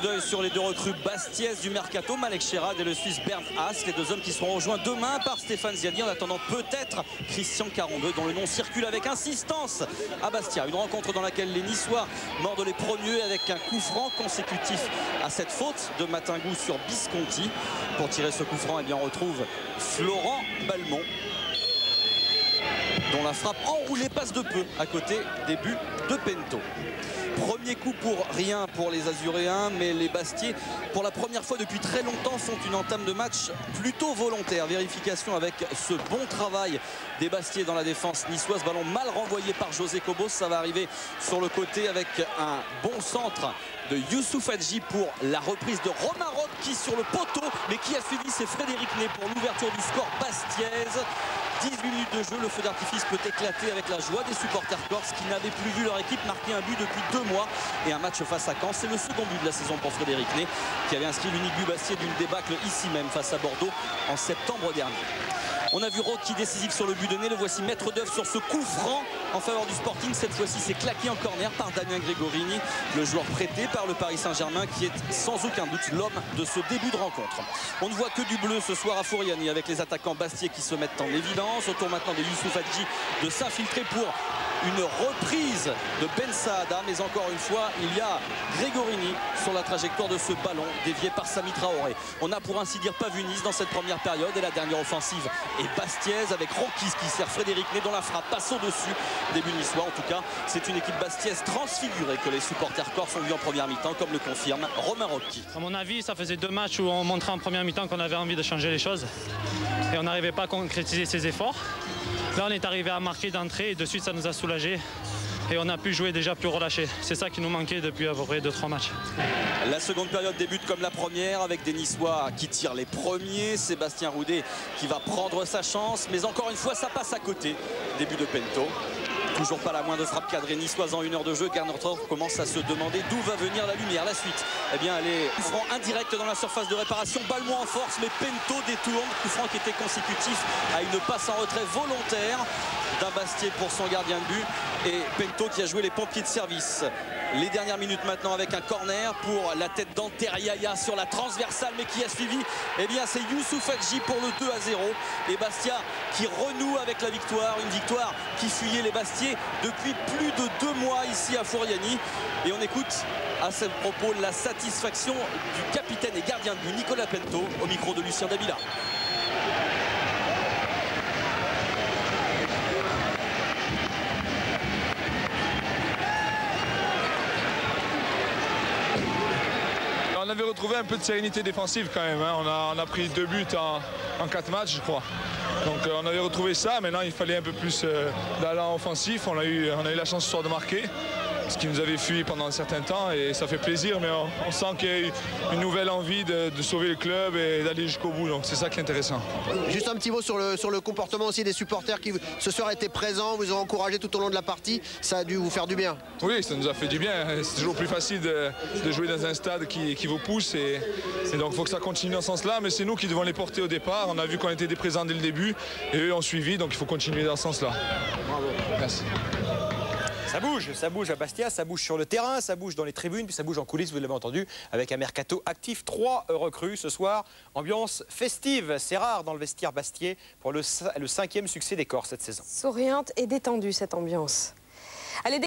d'œil sur les deux recrues bastiaises du Mercato, Malek Sherrad et le Suisse Bernd Haas, les deux hommes qui seront rejoints demain par Stéphane Ziani, en attendant peut-être Christian Carambeu, dont le nom circule avec insistance à Bastia. Une rencontre dans laquelle les Niçois mordent les premiers avec un coup franc consécutif à cette faute de Matingou sur Visconti. Pour tirer ce coup franc, eh bien, on retrouve Florent Balmont, dont la frappe enroulée passe de peu à côté des buts de Pento. Premier coup pour rien pour les Azuréens, mais les Bastiais, pour la première fois depuis très longtemps, font une entame de match plutôt volontaire. Vérification avec ce bon travail des Bastiais dans la défense niçoise. Ballon mal renvoyé par José Cobos. Ça va arriver sur le côté avec un bon centre de Youssouf Hadji pour la reprise de Romaroc qui sur le poteau, mais qui a suivi, c'est Frédéric Ney pour l'ouverture du score bastiaise. 18 minutes de jeu, le feu d'artifice peut éclater avec la joie des supporters corses qui n'avaient plus vu leur équipe marquer un but depuis 2 mois et un match face à Caen. C'est le second but de la saison pour Frédéric Ney, qui avait inscrit l'unique but bastiais d'une débâcle ici même face à Bordeaux en septembre dernier. On a vu Rocky décisif sur le but de Ney. Le voici maître d'œuvre sur ce coup franc en faveur du Sporting. Cette fois-ci, c'est claqué en corner par Damien Gregorini, le joueur prêté par le Paris Saint-Germain, qui est sans aucun doute l'homme de ce début de rencontre. On ne voit que du bleu ce soir à Fouriani, avec les attaquants bastiais qui se mettent en évidence. Autour maintenant de Youssouf Hadji de s'infiltrer pour une reprise de Ben Saada, mais encore une fois, il y a Gregorini sur la trajectoire de ce ballon dévié par Sami Traoré. On n'a pour ainsi dire pas vu Nice dans cette première période, et la dernière offensive est bastiaise avec Rocky qui sert Frédéric Ney, dont la frappe passe au-dessus des buts niçois. En tout cas, c'est une équipe bastiaise transfigurée que les supporters corses ont vu en première mi-temps, comme le confirme Romain Rocky. À mon avis, ça faisait 2 matchs où on montrait en première mi-temps qu'on avait envie de changer les choses et on n'arrivait pas à concrétiser ses efforts. Là, on est arrivé à marquer d'entrée et de suite, ça nous a soulagés. Et on a pu jouer déjà plus relâché. C'est ça qui nous manquait depuis à peu près 2-3 matchs. La seconde période débute comme la première, avec des Niçois qui tirent les premiers. Sébastien Roudet qui va prendre sa chance. Mais encore une fois, ça passe à côté. Début de Pento. Toujours pas la moindre frappe cadrée niçoise en 1 heure de jeu. Garnertor commence à se demander d'où va venir la lumière. La suite, eh bien, elle est coup franc indirect dans la surface de réparation. Balmont en force, mais Pento détourne. Coup franc qui était consécutif à une passe en retrait volontaire d'un Bastier pour son gardien de but. Et Pento qui a joué les pompiers de service. Les dernières minutes maintenant avec un corner pour la tête d'Anteriaya sur la transversale, mais qui a suivi, eh bien, c'est Youssouf Hadji pour le 2-0. Et Bastia qui renoue avec la victoire, une victoire qui fuyait les Bastiais depuis plus de 2 mois ici à Fouriani. Et on écoute à ce propos la satisfaction du capitaine et gardien de but Nicolas Pento au micro de Lucien Dabila. On avait retrouvé un peu de sérénité défensive quand même, hein. On a pris 2 buts en 4 matchs, je crois. Donc on avait retrouvé ça. Maintenant il fallait un peu plus d'allant offensif. On a eu la chance ce soir de marquer, ce qui nous avait fui pendant un certain temps, et ça fait plaisir, mais on sent qu'il y a eu une nouvelle envie de sauver le club et d'aller jusqu'au bout, donc c'est ça qui est intéressant. Juste un petit mot sur le comportement aussi des supporters qui ce soir étaient présents, vous ont encouragé tout au long de la partie, ça a dû vous faire du bien. Oui, ça nous a fait du bien, c'est toujours plus facile de jouer dans un stade qui vous pousse, et donc il faut que ça continue dans ce sens-là, mais c'est nous qui devons les porter au départ. On a vu qu'on était des présents dès le début, et eux ont suivi, donc il faut continuer dans ce sens-là. Bravo. Merci. Ça bouge à Bastia, ça bouge sur le terrain, ça bouge dans les tribunes, puis ça bouge en coulisses, vous l'avez entendu, avec un mercato actif. 3 recrues ce soir, ambiance festive. C'est rare dans le vestiaire bastiais pour le 5e succès des Corses cette saison. Souriante et détendue cette ambiance. Allez,